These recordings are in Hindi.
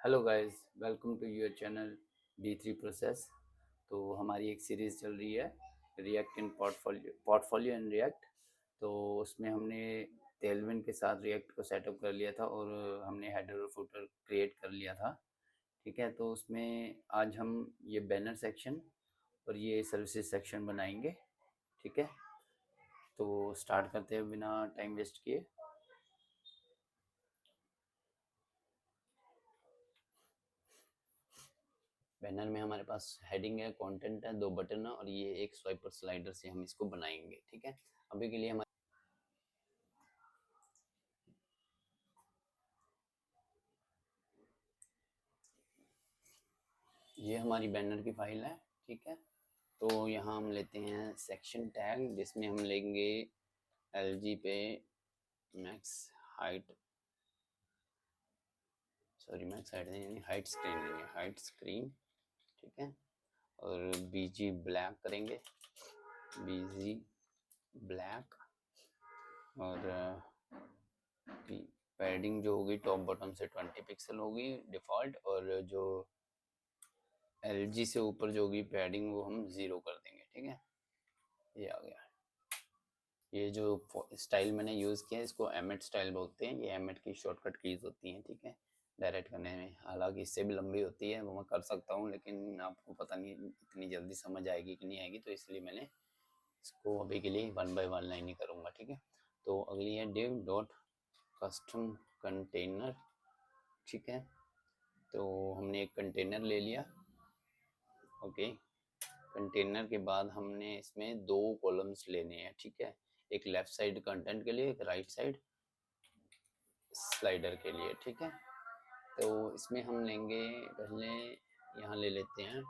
Hello guys, welcome to your channel D3 process. तो हमारी एक सीरीज़ चल रही है React in portfolio in React. तो उसमें हमने टेलविन के साथ रिएक्ट को सेटअप कर लिया था और हमने हेडर और फुटर क्रिएट कर लिया था। ठीक है, तो उसमें आज हम ये बैनर सेक्शन और ये सर्विसेज सेक्शन बनाएंगे। ठीक है, तो स्टार्ट करते हैं बिना टाइम वेस्ट किए। बैनर में हमारे पास हेडिंग है, कंटेंट है, दो बटन है और ये एक स्वाइपर स्लाइडर से हम इसको बनाएंगे। ठीक है, अभी के लिए हमारे ये हमारी बैनर की फाइल है। ठीक है, तो यहाँ हम लेते हैं सेक्शन टैग, जिसमें हम लेंगे LG पे मैक्स हाइट, मैक्स हाइट नहीं, हाइट स्क्रीन लेंगे, हाइट स्क्रीन। ठीक है, और BG ब्लैक करेंगे, BG ब्लैक। और पैडिंग जो होगी टॉप बॉटम से 20 पिक्सल होगी डिफ़ॉल्ट, और जो LG से ऊपर जो होगी पैडिंग वो हम 0 कर देंगे। ठीक है, ये आ गया। ये जो स्टाइल मैंने यूज़ किया है इसको एमेट स्टाइल बोलते हैं। ये एमेट की शॉर्टकट कीज होती हैं। ठीक है, डायरेक्ट करने में, हालांकि इससे भी लंबी होती है, वो मैं कर सकता हूँ, लेकिन आपको पता नहीं इतनी जल्दी समझ आएगी कि नहीं आएगी, तो इसलिए मैंने इसको अभी के लिए 1 बाय 1 लाइन ही करूँगा। ठीक है, तो अगली है div डॉट कस्टम कंटेनर। ठीक है, तो हमने एक कंटेनर ले लिया। ओके, कंटेनर के बाद हमने इसमें दो कॉलम्स लेने हैं। ठीक है, एक लेफ्ट साइड कंटेंट के लिए, एक राइट साइड स्लाइडर के लिए। ठीक है, तो इसमें हम लेंगे पहले, यहाँ ले लेते हैं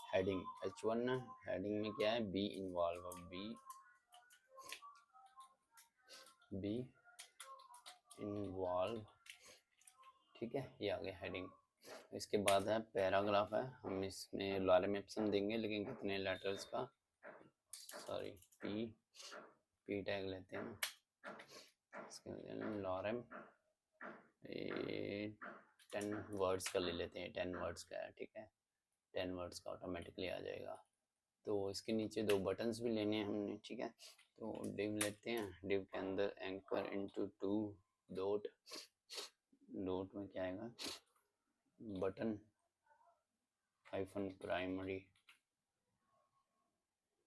हेडिंग H1। हेडिंग में क्या है, बी इन्वॉल्व, बी इन्वॉल्व। ठीक है, ये आ गया हेडिंग। इसके बाद है पैराग्राफ है, हम इसमें लॉरेम एप्सन देंगे, लेकिन कितने लेटर्स का, सॉरी पी टैग लेते हैं ना, इसके लॉरेम 10 वर्ड्स का ले लेते हैं, 10 वर्ड्स का है। ठीक है, 10 वर्ड्स का ऑटोमेटिकली आ जाएगा। तो इसके नीचे दो बटन्स भी लेने हैं हमने। ठीक है, तो डिव लेते हैं, डिव के अंदर एंकर इनटू 2 डॉट, डॉट में क्या आएगा, बटन हाइफन प्राइमरी।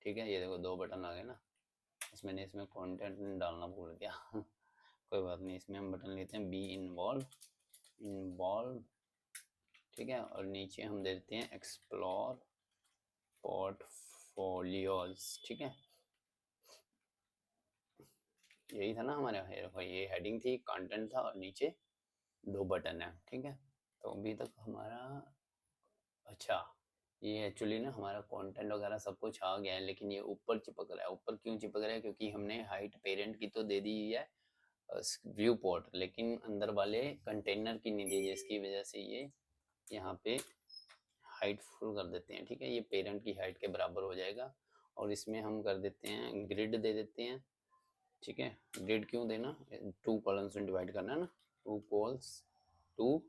ठीक है, ये देखो दो बटन आ गए ना। इसमें कंटेंट डालना भूल गया कोई बात नहीं, इसमें हम बटन लेते हैं बी इन्वॉल्व। ठीक है, और नीचे हम देते हैं एक्सप्लोर पोर्टफोलियोज। ठीक है, यही था ना हमारे, ये हेडिंग थी, कंटेंट था, और नीचे दो बटन है। ठीक है, तो अभी तक हमारा, अच्छा, ये एक्चुअली ना हमारा कंटेंट वगैरह सब कुछ आ गया है, लेकिन ये ऊपर चिपक रहा है। ऊपर क्यों चिपक रहा है, क्योंकि हमने हाइट पेरेंट की तो दे दी है व्यू पोर्ट, लेकिन अंदर वाले कंटेनर की नहीं दी है, जिसकी वजह से ये यहाँ पे हाइट फुल कर देते हैं। ठीक है, ये पेरेंट की हाइट के बराबर हो जाएगा। और इसमें हम कर देते हैं ग्रिड दे देते हैं। ठीक है, ग्रिड क्यों देना, 2 कॉलम्स में डिवाइड करना है ना, 2 कॉल्स 2।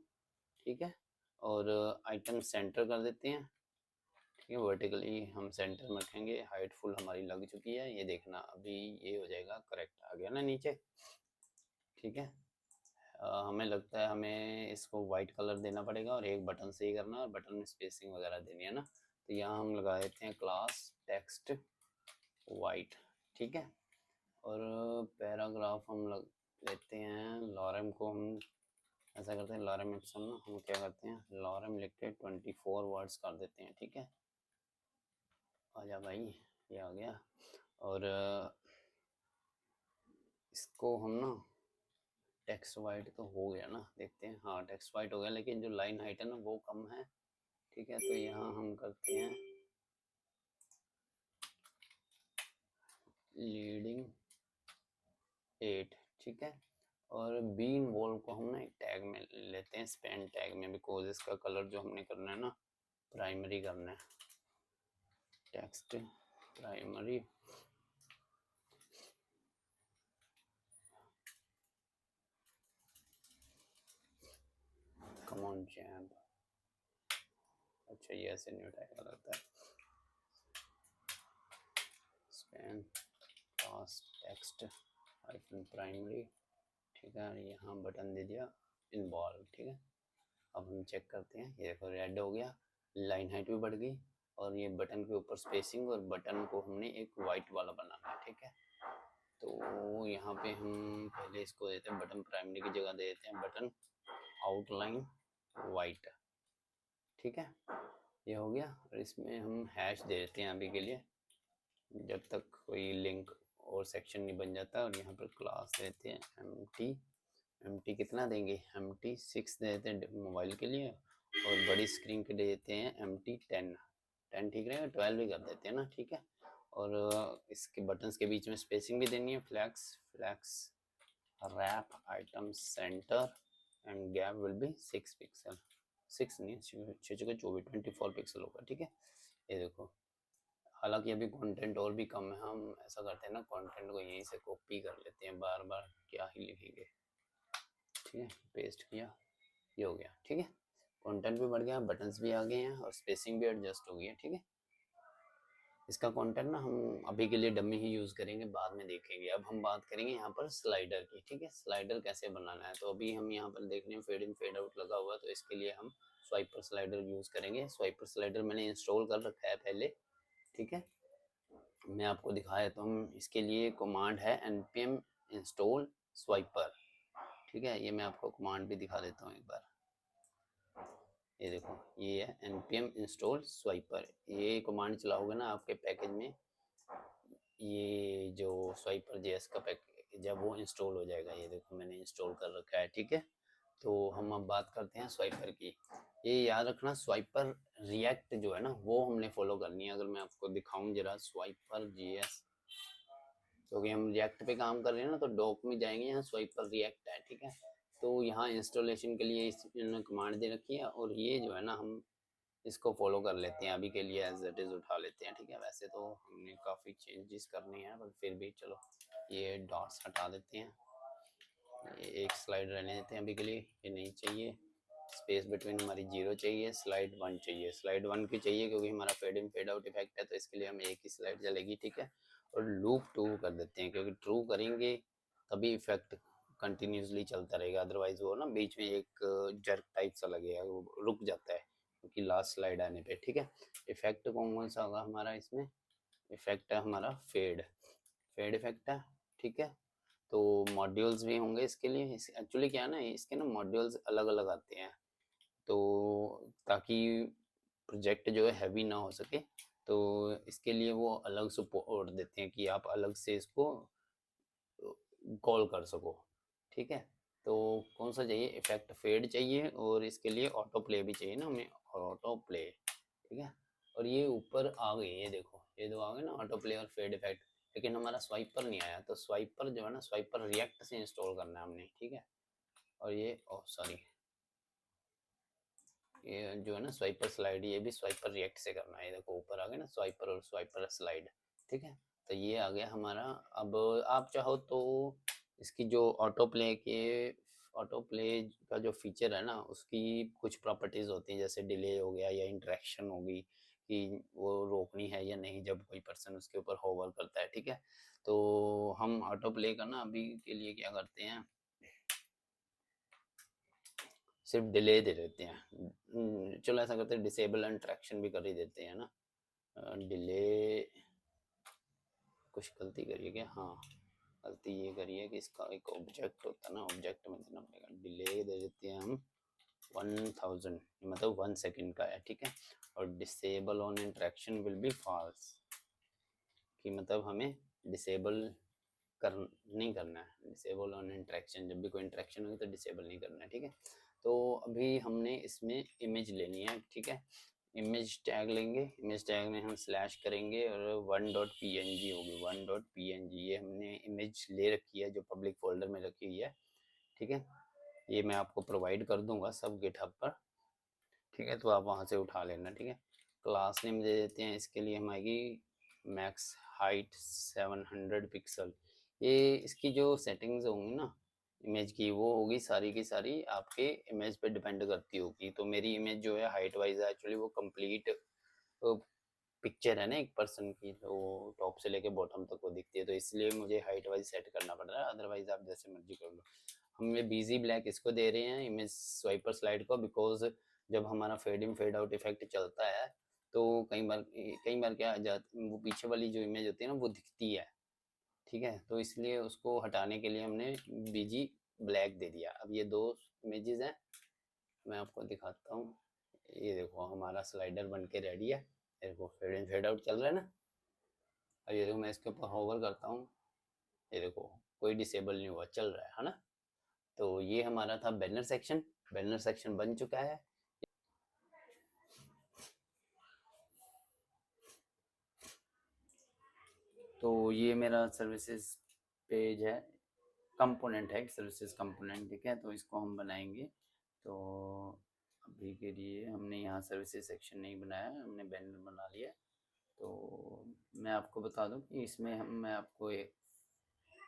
ठीक है, और आइटम सेंटर कर देते हैं। ठीक है, वर्टिकली हम सेंटर में रखेंगे। हाइट फुल हमारी लग चुकी है, ये देखना अभी ये हो जाएगा, करेक्ट आ गया ना नीचे। ठीक है, हमें लगता है हमें इसको वाइट कलर देना पड़ेगा, और एक बटन से ही करना, और बटन में स्पेसिंग वगैरह देनी है ना। तो यहाँ हम लगा देते हैं क्लास टेक्स्ट वाइट। ठीक है, और पैराग्राफ हम लेते हैं, लॉरेम को हम ऐसा करते हैं, लॉरेम एप्सन ना हम क्या करते हैं, लॉरेम लिख के 24 वर्ड्स कर देते हैं। ठीक है, आजा भाई, ये आ गया। और इसको हम ना, टेक्स्ट वाइट तो हो गया ना, देखते हैं, हाँ टेक्स्ट वाइट हो गया, लेकिन जो लाइन हाइट है ना वो कम है। ठीक है, तो यहाँ हम करते हैं लीडिंग 8। ठीक है, और बी इन्वॉल्व को हम ना एक टैग में लेते हैं, स्पेन टैग में, बिकॉज इसका कलर जो हमने करना है ना, प्राइमरी करना है, टेक्स्ट प्राइमरी। कम ऑन जैब, अच्छा ये ऐसे नहीं उठाएगा लगता है। स्पैन पास टेक्स्ट हाइफन प्राइमरी, ठीक है, यहाँ बटन दे दिया इन्वॉल्व, ठीक है। अब हम चेक करते हैं, ये देखो रेड हो गया, लाइन हाइट भी बढ़ गई, और ये बटन के ऊपर स्पेसिंग, और बटन को हमने एक वाइट वाला बनाना है, ठीक है। तो यहाँ पे हम पहले इसको देते हैं बटन प्राइमरी की जगह दे देते हैं बटन आउटलाइन वाइट, ठीक है। ये हो गया, और इसमें हम हैश दे देते हैं अभी के लिए, जब तक कोई लिंक और सेक्शन नहीं बन जाता। और यहाँ पर क्लास देते हैं एम टी कितना देंगे, MT6 दे देते हैं मोबाइल के लिए, और बड़ी स्क्रीन के दे देते हैं MT10, 10 ठीक रहेगा, 12 भी कर देते हैं ना, ठीक है। और इसके बटन्स के बीच में स्पेसिंग भी देनी है, flex wrap item centre and gap will be 6 pixel, 6 नहीं 24 24 पिक्सल होगा, ठीक है। ये देखो, हालांकि अभी कंटेंट और भी कम है, हम ऐसा करते हैं ना, कंटेंट को यहीं से कॉपी कर लेते हैं, बार बार क्या ही लिखेंगे, ठीक है। पेस्ट किया, ये हो गया, ठीक है। कंटेंट भी बढ़ गया, बटन्स भी आ गए हैं, और स्पेसिंग भी एडजस्ट हो गई है, ठीक है। इसका कंटेंट ना हम अभी के लिए डमी ही यूज करेंगे, बाद में देखेंगे। अब हम बात करेंगे यहाँ पर स्लाइडर की, ठीक है। स्लाइडर कैसे बनाना है, तो अभी हम यहाँ पर देख रहे हैं फेड इन फेड आउट लगा हुआ है, तो इसके लिए हम स्वाइपर स्लाइडर यूज करेंगे। स्वाइपर स्लाइडर मैंने इंस्टॉल कर रखा है पहले, ठीक है, मैं आपको दिखाया। तो हम इसके लिए कमांड है npm इंस्टॉल स्वाइपर, ठीक है। ये मैं आपको कमांड भी दिखा देता हूँ एक बार, ये देखो, ये है npm इंस्टॉल स्वाइपर। ये कमांड चलाओगे ना आपके पैकेज में, ये जो स्वाइपर जेएस का पैकेज जब वो इंस्टॉल हो जाएगा, ये देखो मैंने इंस्टॉल कर रखा है, ठीक है। तो हम अब बात करते हैं स्वाइपर की। ये याद रखना, स्वाइपर रिएक्ट जो है ना, वो हमने फॉलो करनी है। अगर मैं आपको दिखाऊं जरा स्वाइपर जेएस, क्योंकि हम रिएक्ट पे काम कर रहे हैं ना, तो डॉक में जाएंगे, यहाँ स्वाइपर रिएक्ट है, ठीक है। तो यहाँ इंस्टॉलेशन के लिए इन्होंने कमांड दे रखी है, और ये जो है ना, हम इसको फॉलो कर लेते हैं अभी के लिए, एज इट इज उठा लेते हैं, ठीक है। वैसे तो हमने काफ़ी चेंजेस करने हैं, पर फिर भी चलो ये डॉट्स हटा देते हैं, ये एक स्लाइड रहने देते हैं अभी के लिए, ये नहीं चाहिए। स्पेस बिटवीन हमारी 0 चाहिए, स्लाइड 1 चाहिए। स्लाइड 1 की चाहिए क्योंकि हमारा fade in fade out effect है, तो इसके लिए हम एक ही स्लाइड चलेगी, ठीक है। और लूप 2 कर देते हैं, क्योंकि ट्रू करेंगे तभी इफेक्ट कंटिन्यूसली चलता रहेगा, अदरवाइज वो ना बीच में एक जर्क टाइप सा लगेगा, वो रुक जाता है क्योंकि लास्ट स्लाइड आने पे, ठीक है। इफेक्ट कौन कौन सा होगा हमारा इसमें, इफेक्ट है हमारा फेड, फेड इफेक्ट है, ठीक है। तो मॉड्यूल्स भी होंगे इसके लिए। एक्चुअली क्या है ना, इसके ना मॉड्यूल्स अलग अलग आते हैं, तो ताकि प्रोजेक्ट जो है हैवी ना हो सके, तो इसके लिए वो अलग सपोर्ट देते हैं कि आप अलग से इसको कॉल कर सको, ठीक है। तो कौन सा चाहिए, इफेक्ट फेड चाहिए, और इसके लिए ऑटो प्ले भी चाहिए ना हमें, ऑटो प्ले, ठीक है। और ये ऊपर आ गए, ये देखो ये दो आ गए ना, ऑटो प्ले और फेड इफेक्ट, लेकिन हमारा स्वाइपर नहीं आया। तो स्वाइपर जो है ना, स्वाइपर रिएक्ट से इंस्टॉल करना है हमने, ठीक है। और ये सॉरी, ये जो है ना स्वाइपर स्लाइड, ये भी स्वाइपर रिएक्ट से करना है। ये देखो ऊपर आ गया ना स्वाइपर और स्वाइपर स्लाइड, ठीक है। तो ये आ गया हमारा। अब आप चाहो तो इसकी जो ऑटो प्ले का जो फीचर है ना, उसकी कुछ प्रॉपर्टीज होती हैं, जैसे डिले हो गया या इंटरेक्शन होगी, कि वो रोकनी है या नहीं जब कोई पर्सन उसके ऊपर होवर करता है, ठीक है। तो हम ऑटो प्ले का ना अभी के लिए क्या करते हैं, सिर्फ डिले दे देते हैं। चलो ऐसा करते हैं, डिसेबल इंटरेक्शन भी कर ही देते हैं ना। डिले, कुछ गलती करिए क्या, हाँ गलती ये करिए कि इसका एक ऑब्जेक्ट होता है ना, ऑब्जेक्ट में देना पड़ेगा। डिले दे देते हैं हम 1000, मतलब 1 सेकेंड का है, ठीक है। और disable on interaction will be false, कि मतलब हमें डिसेबल कर नहीं करना है, डिसेबल ऑन इंटरेक्शन, जब भी कोई इंटरेक्शन होगी तो डिसेबल नहीं करना है, ठीक है। तो अभी हमने इसमें इमेज लेनी है, ठीक है। इमेज टैग लेंगे, इमेज टैग में हम स्लैश करेंगे, और 1.png होगी, 1.png, ये हमने इमेज ले रखी है जो पब्लिक फोल्डर में रखी हुई है, ठीक है। ये मैं आपको प्रोवाइड कर दूंगा सब गिटहब पर, ठीक है, तो आप वहाँ से उठा लेना, ठीक है। क्लास नेम दे देते हैं, इसके लिए हम आएगी मैक्स हाइट 700 पिक्सल। ये इसकी जो सेटिंग्स होंगी ना, इमेज की वो होगी सारी की सारी आपके इमेज पे डिपेंड करती होगी। तो मेरी इमेज जो है हाइट वाइज है एक्चुअली वो कंप्लीट पिक्चर है ना एक पर्सन की, तो टॉप से लेके बॉटम तक वो दिखती है, तो इसलिए मुझे हाइट वाइज सेट करना पड़ रहा है, अदरवाइज आप जैसे मर्जी कर लो। हम ये बीजी ब्लैक इसको दे रहे हैं इमेज स्वाइपर स्लाइड को, बिकॉज जब हमारा fade in fade out effect चलता है तो कई बार क्या आ जाता, वो पीछे वाली जो इमेज होती है ना वो दिखती है, ठीक है, तो इसलिए उसको हटाने के लिए हमने बीजी ब्लैक दे दिया। अब ये दो इमेजेस हैं, मैं आपको दिखाता हूँ। ये देखो हमारा स्लाइडर बन के रेडी है, देखो फेड इन फेड आउट चल रहा है ना। अब ये देखो मैं इसके ऊपर होवर करता हूँ, ये देखो कोई डिसेबल नहीं हुआ, चल रहा है ना। तो ये हमारा था बैनर सेक्शन, बैनर सेक्शन बन चुका है। तो ये मेरा सर्विसेज पेज है, कंपोनेंट है, सर्विसेज कंपोनेंट, ठीक है, तो इसको हम बनाएंगे। तो अभी के लिए हमने यहाँ सर्विसेज सेक्शन नहीं बनाया, हमने बैनर बना लिया। तो मैं आपको बता दूं कि इसमें मैं आपको एक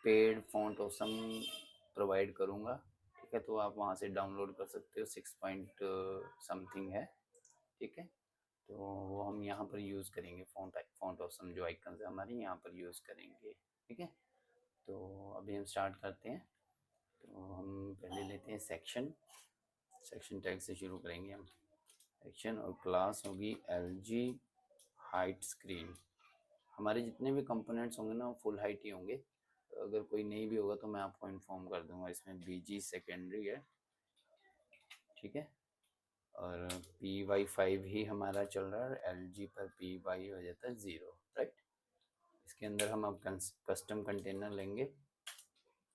पेड फॉन्ट ऑसम प्रोवाइड करूँगा, ठीक है, तो आप वहाँ से डाउनलोड कर सकते हो, 6 पॉइंट समथिंग है, ठीक है। तो वो हम यहाँ पर यूज़ करेंगे, फॉन्ट ऑसम जो आइकन है हमारी यहाँ पर यूज़ करेंगे, ठीक है। तो अभी हम स्टार्ट करते हैं। तो हम पहले लेते हैं सेक्शन, सेक्शन टैग से शुरू करेंगे हम। सेक्शन और क्लास होगी LG हाइट स्क्रीन। हमारे जितने भी कंपोनेंट्स होंगे ना वो फुल हाइट ही होंगे, तो अगर कोई नहीं भी होगा तो मैं आपको इन्फॉर्म कर दूंगा। इसमें BG सेकेंडरी है, ठीक है, और PY5 ही हमारा चल रहा है, LG पर PY हो जाता है 0, राइट। इसके अंदर हम अब कस्टम कंटेनर लेंगे,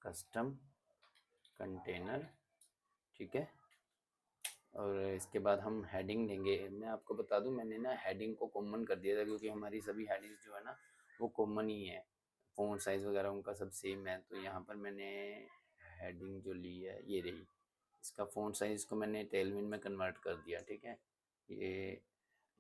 कस्टम कंटेनर, ठीक है, और इसके बाद हम हेडिंग लेंगे। मैं आपको बता दूं मैंने ना हेडिंग को कॉमन कर दिया था, क्योंकि हमारी सभी हेडिंग्स जो है ना वो कॉमन ही है, फ़ॉन्ट साइज़ वगैरह उनका सब सेम है। तो यहाँ पर मैंने हेडिंग जो ली है ये रही, इसका फ़ॉन्ट साइज़ को मैंने टेलविन में कन्वर्ट कर दिया, ठीक है। ये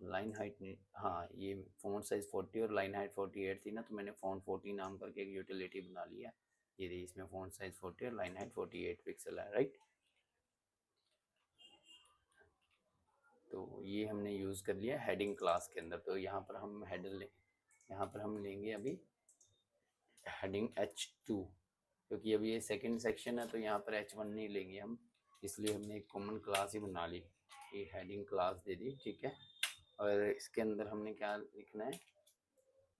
लाइन हाइट नहीं, हाँ ये फ़ॉन्ट साइज़ 40 और लाइन हाइट 48 थी ना, तो मैंने फ़ॉन्ट 40 नाम करके एक यूटिलिटी बना लिया। ये रही, इसमें फ़ॉन्ट साइज़ 40 और लाइन हाइट 48 पिक्सल है, राइट। तो ये हमने यूज़ कर लिया हेडिंग क्लास के अंदर। तो यहाँ पर हम हेडर ले, यहाँ पर हम लेंगे अभी हेडिंग H2, क्योंकि अभी ये सेकंड सेक्शन है तो यहाँ पर H1 नहीं लेंगे हम, इसलिए हमने एक कॉमन क्लास ही बना ली, ये हेडिंग क्लास दे दी, ठीक है। और इसके अंदर हमने क्या लिखना है,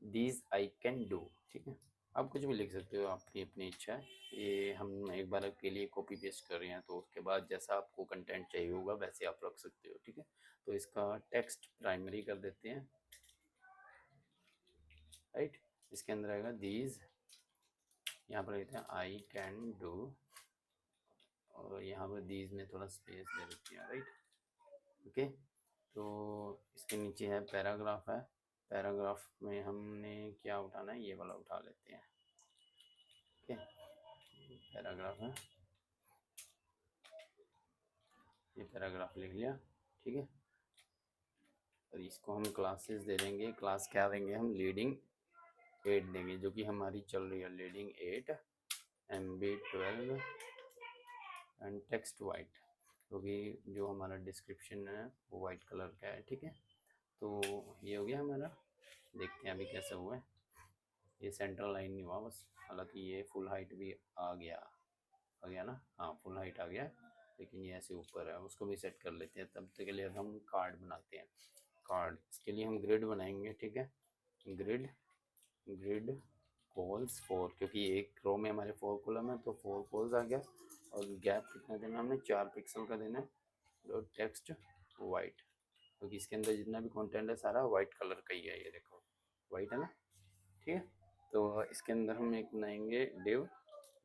दीज आई कैन डू, ठीक है। आप कुछ भी लिख सकते हो, आपकी अपनी इच्छा है। ये हम एक बार के लिए कॉपी पेस्ट कर रहे हैं, तो उसके बाद जैसा आपको कंटेंट चाहिए होगा वैसे आप रख सकते हो, ठीक है। तो इसका टेक्स्ट प्राइमरी कर देते हैं, राइट। इसके अंदर आएगा दीज, यहाँ पर लिखते हैं आई कैन डू, और यहाँ पर दीज में थोड़ा स्पेस दे देते हैं, राइट, ओके। तो इसके नीचे है पैराग्राफ है, पैराग्राफ में हमने क्या उठाना है, ये वाला उठा लेते हैं, ओके। पैराग्राफ है, ये पैराग्राफ लिख लिया, ठीक है। और इसको हम क्लासेस दे देंगे, क्लास क्या देंगे हम, लीडिंग 8 देंगे, जो कि हमारी चल रही है leading 8 MB12 and text white, क्योंकि जो हमारा डिस्क्रिप्शन है वो वाइट कलर का है, ठीक है। तो ये हो गया हमारा, देखते हैं अभी कैसे हुआ है। ये सेंट्रल लाइन नहीं हुआ बस, हालांकि ये फुल हाइट भी आ गया ना, हाँ फुल हाइट आ गया, लेकिन ये ऐसे ऊपर है, उसको भी सेट कर लेते हैं। तब तक के लिए हम कार्ड बनाते हैं, कार्ड, इसके लिए हम ग्रिड बनाएंगे, ठीक है। ग्रिड, ग्रिड कॉल्स 4, क्योंकि एक रो में हमारे 4 कॉलम है तो 4 कॉल्स आ गया। और गैप कितना देना हमने, 4 पिक्सल का देना है। डॉट टेक्स्ट वाइट, क्योंकि इसके अंदर जितना भी कंटेंट है सारा वाइट कलर का ही है, ये देखो वाइट है ना, ठीक है। तो इसके अंदर हम एक बनाएंगे डिव,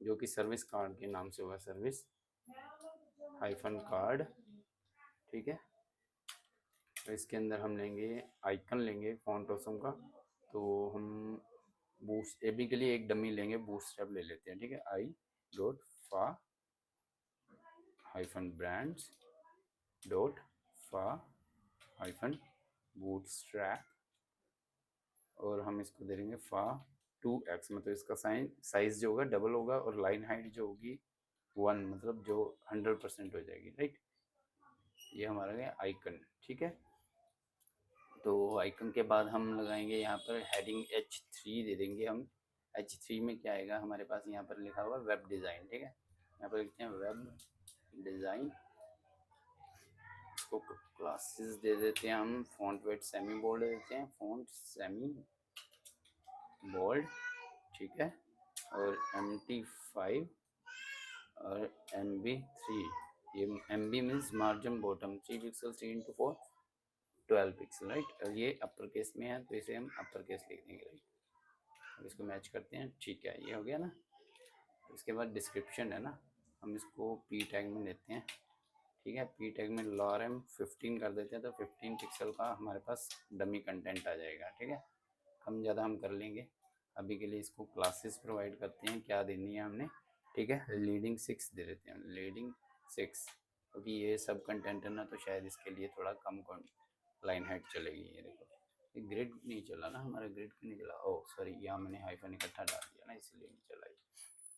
जो कि सर्विस कार्ड के नाम से होगा, सर्विस हाइफन कार्ड, ठीक है। तो इसके अंदर हम लेंगे आइकन, लेंगे फॉन्ट ऑसम का, तो हम बूस्ट एबी के लिए एक डमी लेंगे, बूस्ट स्ट्रैप ले लेते हैं, ठीक है। आई डॉट फा हाइफन ब्रांड्स डॉट फा हाइफन बूट स्ट्रैप, और हम इसको दे देंगे फा 2x, मतलब इसका साइज जो होगा डबल होगा, और लाइन हाइट जो होगी 1 मतलब जो 100% हो जाएगी, राइट। ये हमारा गया आइकन, ठीक है। तो आइकन के बाद हम लगाएंगे यहाँ पर हेडिंग H3 दे देंगे हम। H3 में क्या आएगा हमारे पास, यहाँ पर लिखा हुआ वेब डिज़ाइन, ठीक है। यहाँ पर लिखते हैं वेब डिज़ाइन, इसको क्लासेस दे देते हैं हम। फॉन्ट वेट सेमी बोल्ड दे देते हैं, फॉन्ट सेमी बोल्ड, ठीक है। और MT5 और MB3, ये MB means margin bottom 3 pixel 3x4 12 pixel, right. और ये अपर केस में है तो इसे हम अपर केस लिख देंगे, राइट। अब इसको मैच करते हैं, ठीक है, ये हो गया ना। इसके बाद डिस्क्रिप्शन है ना, हम इसको पी टैग में लेते हैं, ठीक है। पी टैग में lorem 15 कर देते हैं, तो 15 पिक्सल का हमारे पास डमी कंटेंट आ जाएगा, ठीक है। कम ज़्यादा हम कर लेंगे। अभी के लिए इसको क्लासेस प्रोवाइड करते हैं, क्या देनी है हमने, ठीक है। लीडिंग 6 दे देते हैं, लीडिंग 6, क्योंकि ये सब कंटेंट है ना, तो शायद इसके लिए थोड़ा कम लाइन हाइट चलेगी। ये देखो, ये ग्रिड नहीं चला ना हमारा, ग्रिड क्यों नहीं चला, ओह सॉरी, यहाँ मैंने हाइफन इकट्ठा डाल दिया ना, इसलिए नहीं चला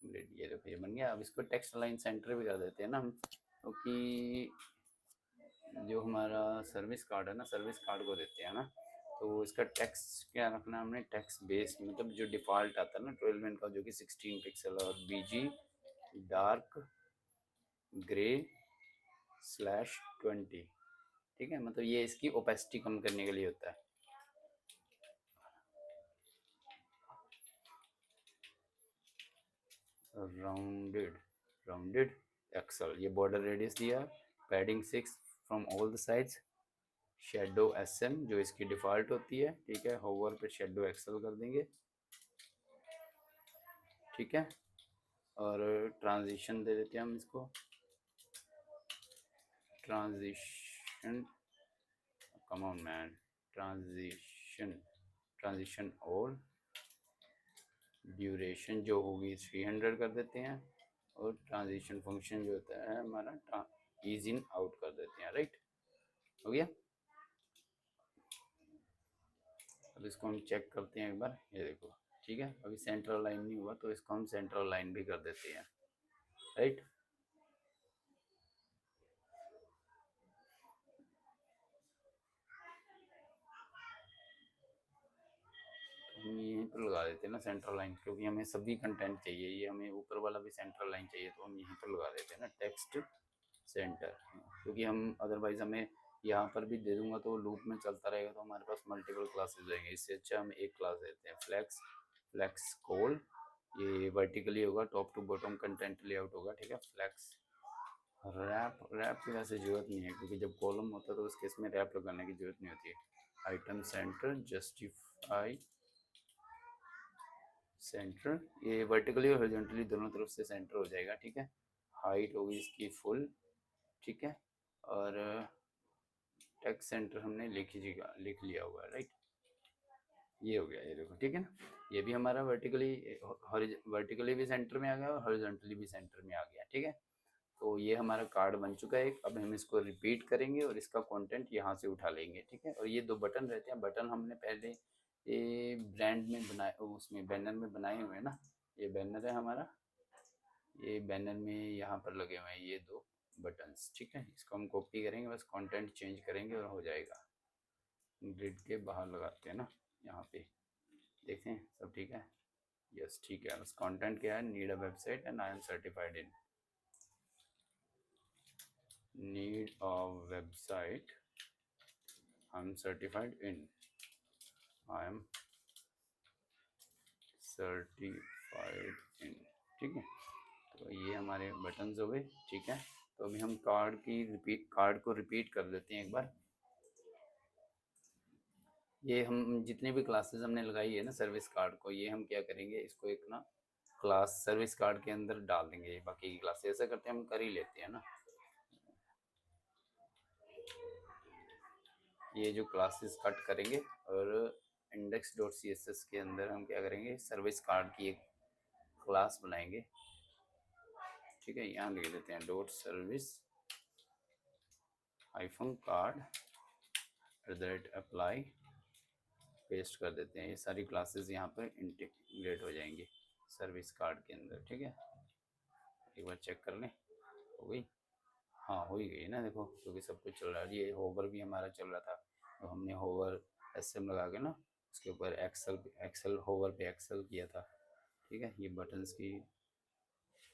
ग्रिड। ये देखो, ये बन गया। अब इसको टेक्स्ट लाइन सेंटर भी कर देते हैं ना हम, क्योंकि जो हमारा सर्विस कार्ड है ना, सर्विस कार्ड को देते हैं ना, तो इसका टेक्स्ट क्या रखना है हमने, टेक्स्ट बेस, मतलब जो डिफ़ॉल्ट आता है ना 12 का, जो कि 16 पिक्सल और BG डार्क ग्रे /20, ठीक है। मतलब ये इसकी ओपेसिटी कम करने के लिए होता है। राउंडेड, राउंडेड एक्सल, ये बॉर्डर रेडियस दिया, padding 6 from all the sides, shadow SM जो इसकी डिफ़ॉल्ट होती है, ठीक है। होवर पे शेडो एक्सल कर देंगे, ठीक है। और ट्रांजिशन दे देते हैं हम इसको, transition, come on man, transition, transition और ड्यूरेशन जो होगी 300 कर देते हैं। और ट्रांजिशन फंक्शन जो होता है हमारा ईज इन आउट कर देते हैं, राइट। हो गया। अब इसको हम चेक करते हैं एक बार, ये देखो, ठीक है। अभी सेंट्रल लाइन नहीं हुआ, तो इसको हम सेंट्रल लाइन भी कर देते हैं, राइट। हम यहीं पर लगा देते हैं ना सेंट्रल लाइन, क्योंकि हमें सभी कंटेंट चाहिए, ये हमें ऊपर वाला भी सेंट्रल लाइन चाहिए, तो हम यहीं पर लगा देते हैं ना टेक्स्ट सेंटर, क्योंकि हम अदरवाइज हमें यहाँ पर भी दे दूंगा तो लूप में चलता रहेगा, तो हमारे पास मल्टीपल क्लासेस रहेंगे। इससे अच्छा हम एक क्लास देते हैं, फ्लेक्स, फ्लेक्स कॉल, ये वर्टिकली होगा, top to bottom content layout होगा, ठीक है। फ्लेक्स रैप, रैप की वैसे जरूरत नहीं है, क्योंकि जब कॉलम होता है तो उस केस में रैप लगाने की जरूरत नहीं होती है। आइटम सेंटर, जस्टिफाई सेंटर, ये वर्टिकली और हॉरिजॉन्टली दोनों तरफ से सेंटर हो जाएगा, ठीक है। हाइट होगी इसकी फुल, ठीक है। और टेक्स्ट सेंटर हमने लिख लिया हुआ है, राइट। ये हो गया, ये देखो, ठीक है ना। ये भी हमारा वर्टिकली भी सेंटर में आ गया और हॉरिजॉन्टली भी सेंटर में आ गया, ठीक है। तो ये हमारा कार्ड बन चुका है। अब हम इसको रिपीट करेंगे और इसका कंटेंट यहाँ से उठा लेंगे, ठीक है। और ये 2 बटन रहते हैं, बटन हमने पहले ये ब्रांड में बनाए, उसमें बैनर में बनाए हुए हैं ना, ये बैनर है हमारा, ये बैनर में यहाँ पर लगे हुए हैं ये 2 बटन्स, ठीक है। इसको हम कॉपी करेंगे, बस कंटेंट चेंज करेंगे और हो जाएगा। ग्रिड के बाहर लगाते हैं ना, यहाँ पे देखें सब ठीक है, यस ठीक है। बस कंटेंट क्या है, need a website and I am certified in, need a website, I am certified in, I am certified इन, ठीक है। तो ये हमारे बटन्स हो गए, ठीक है। तो अभी हम कार्ड को रिपीट कर लेते हैं एक बार। ये हम जितनी भी क्लासेस हमने लगाई है ना सर्विस कार्ड को, ये हम क्या करेंगे, इसको एक ना क्लास सर्विस कार्ड के अंदर डाल देंगे। बाकी की क्लासेस ऐसा करते हैं, हम कर ही लेते हैं ना। ये जो क्लासेस कट करेंगे और index.css के अंदर हम क्या करेंगे, सर्विस कार्ड की एक क्लास बनाएंगे, ठीक है। यहाँ लिख देते हैं dot service hyphen card @apply, paste कर देते हैं। ये सारी क्लासेस यहाँ पर इंटीग्रेट हो जाएंगी सर्विस कार्ड के अंदर, ठीक है। एक बार चेक कर लें, हो गई? हाँ हो ही गई ना, देखो क्योंकि सब कुछ चल रहा है। ये होवर भी हमारा चल रहा था, तो हमने होवर एसएम लगा के ना उसके ऊपर एक्सेल एक्सेल होवर पे एक्सेल किया था, ठीक है। ये बटन्स की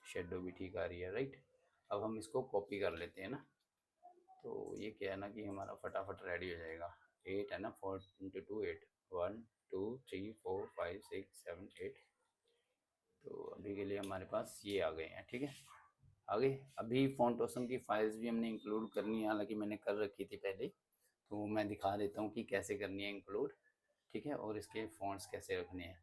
शेडो भी ठीक आ रही है, राइट। अब हम इसको कॉपी कर लेते हैं ना, तो ये क्या है ना कि हमारा फटाफट रेडी हो जाएगा। 8 है ना, 4 × 2 8, 1 2 3 4 5 6 7 8। तो अभी के लिए हमारे पास ये आ गए हैं, ठीक है। आगे अभी फ़ॉन्ट ऑसम की फाइल्स भी हमने इंक्लूड करनी है, हालांकि मैंने कर रखी थी पहले, तो मैं दिखा देता हूँ कि कैसे करनी है इंक्लूड, ठीक है। और इसके फ़ॉन्ट्स कैसे रखने हैं।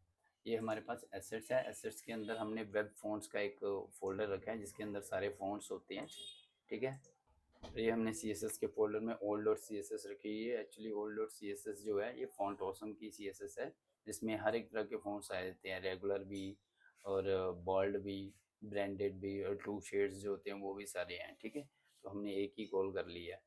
ये हमारे पास एसेट्स है, एसेट्स के अंदर हमने वेब फ़ॉन्ट्स का एक फ़ोल्डर रखा है जिसके अंदर सारे फ़ॉन्ट्स होते हैं, ठीक है। तो ये हमने सी एस एस के फोल्डर में old dot C S S रखी है। Actually old dot C S S जो है ये फ़ॉन्ट ऑसम की सी एस एस है, जिसमें हर एक तरह के फ़ॉन्ट्स आए जाते हैं, रेगुलर भी और बॉल्ड भी, ब्रांडेड भी, और टू शेड्स जो होते हैं वो भी सारे हैं, ठीक है। तो हमने एक ही कॉल कर लिया है।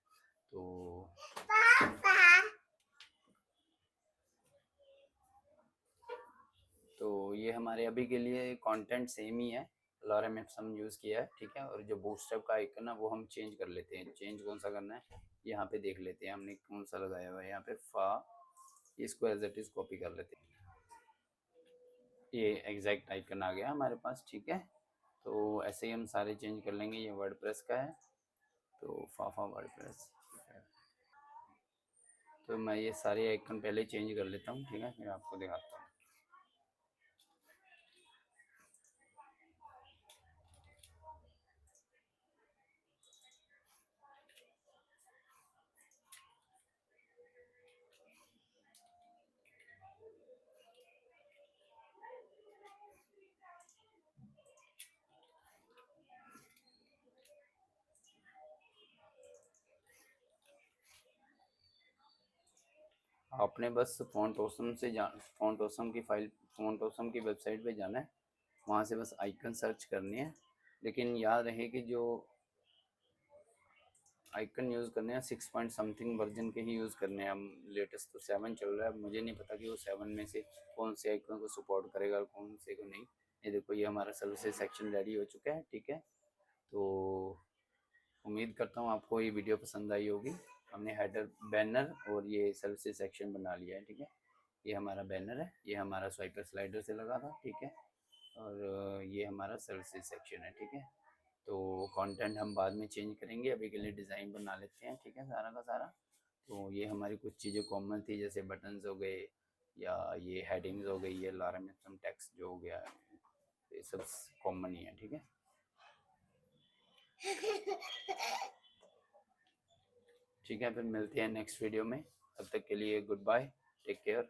तो ये हमारे अभी के लिए कंटेंट सेम ही है, लॉरम एप्सम यूज़ किया है, ठीक है। और जो बूटस्ट्रैप का आइकन है वो हम चेंज कर लेते हैं। चेंज कौन सा करना है यहाँ पे देख लेते हैं, हमने कौन सा लगाया हुआ है यहाँ पे, फा। इसको एज इट इज़ कॉपी कर लेते हैं। ये एग्जैक्ट आइकन आ गया हमारे पास, ठीक है। तो ऐसे ही हम सारे चेंज कर लेंगे। ये वर्डप्रेस का है, तो फाफा वर्डप्रेस, तो मैं ये सारे आइकन पहले चेंज कर लेता हूँ, ठीक है, फिर आपको दिखाता हूँ। आपने बस फ़ॉन्ट ऑसम से फ़ॉन्ट ऑसम की फाइल, फ़ॉन्ट ऑसम की वेबसाइट पे जाना है, वहाँ से बस आइकन सर्च करनी है। लेकिन याद रहे कि जो आइकन यूज़ करने हैं 6 पॉइंट समथिंग वर्जन के ही यूज़ करने हैं। हम लेटेस्ट तो 7 चल रहा है, मुझे नहीं पता कि वो 7 में से कौन से आइकन को सपोर्ट करेगा और कौन से को नहीं। ये देखो ये हमारा सर्विसेज सेक्शन रेडी हो चुका है, ठीक है। तो उम्मीद करता हूँ आपको ये वीडियो पसंद आई होगी। हमने हेडर, बैनर और ये सर्विसेज सेक्शन बना लिया है, ठीक है। ये हमारा बैनर है, ये हमारा स्वाइपर स्लाइडर से लगा था, ठीक है। और ये हमारा सर्विसेज सेक्शन है, ठीक है। तो कंटेंट हम बाद में चेंज करेंगे, अभी के लिए डिज़ाइन बना लेते हैं, ठीक है, सारा का सारा। तो ये हमारी कुछ चीज़ें कॉमन थी, जैसे बटन्स हो गए या ये हेडिंग्स हो गई, ये लारम एप्सम टेक्स्ट जो हो गया, ये सब कॉमन ही है, ठीक है। ठीक है, फिर मिलते हैं नेक्स्ट वीडियो में। तब तक के लिए गुड बाय, टेक केयर।